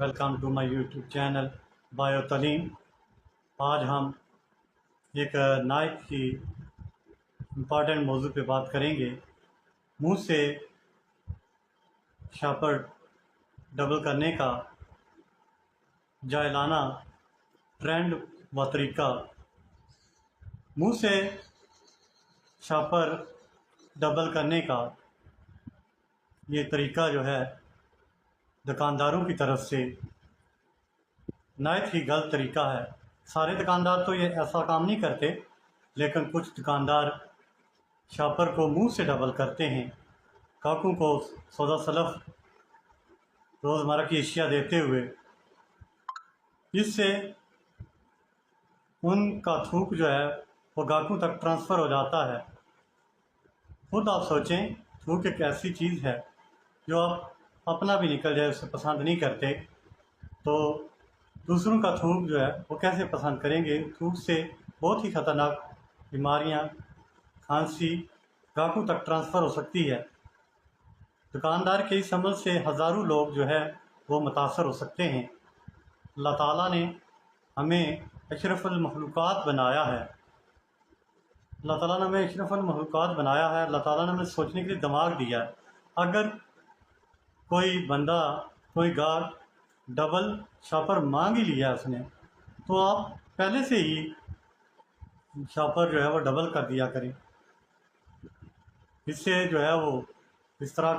Welcome to my YouTube channel bio Taleem. آج ہم ایک نائک کی امپارٹنٹ موضوع پہ بات کریں گے۔ منہ سے شاپر ڈبل کرنے کا جاہلانہ ٹرینڈ و طریقہ۔ منہ سے شاپر ڈبل کرنے کا یہ طریقہ جو ہے دکانداروں کی طرف سے نہایت ہی غلط طریقہ ہے۔ سارے دکاندار تو یہ ایسا کام نہیں کرتے، لیکن کچھ دکاندار شاپر کو منہ سے ڈبل کرتے ہیں، گاہکوں کو سودا سلف روزمرہ کی اشیاء دیتے ہوئے۔ اس سے ان کا تھوک جو ہے وہ گاہکوں تک ٹرانسفر ہو جاتا ہے۔ خود آپ سوچیں، تھوک ایک ایسی چیز ہے جو آپ اپنا بھی نکل جائے اسے پسند نہیں کرتے، تو دوسروں کا تھوک جو ہے وہ کیسے پسند کریں گے؟ تھوک سے بہت ہی خطرناک بیماریاں، کھانسی گاہکوں تک ٹرانسفر ہو سکتی ہے۔ دکاندار کے اس عمل سے ہزاروں لوگ جو ہے وہ متاثر ہو سکتے ہیں۔ اللہ تعالیٰ نے ہمیں اشرف المخلوقات بنایا ہے۔ اللہ تعالیٰ نے ہمیں اشرف المخلوقات بنایا ہے۔ اللہ تعالیٰ نے ہمیں سوچنے کے لیے دماغ دیا ہے۔ اگر کوئی بندہ، کوئی گاہک ڈبل شاپر مانگ ہی لیا اس نے، تو آپ پہلے سے ہی شاپر جو ہے وہ ڈبل کر دیا کریں۔ اس سے جو ہے وہ اس طرح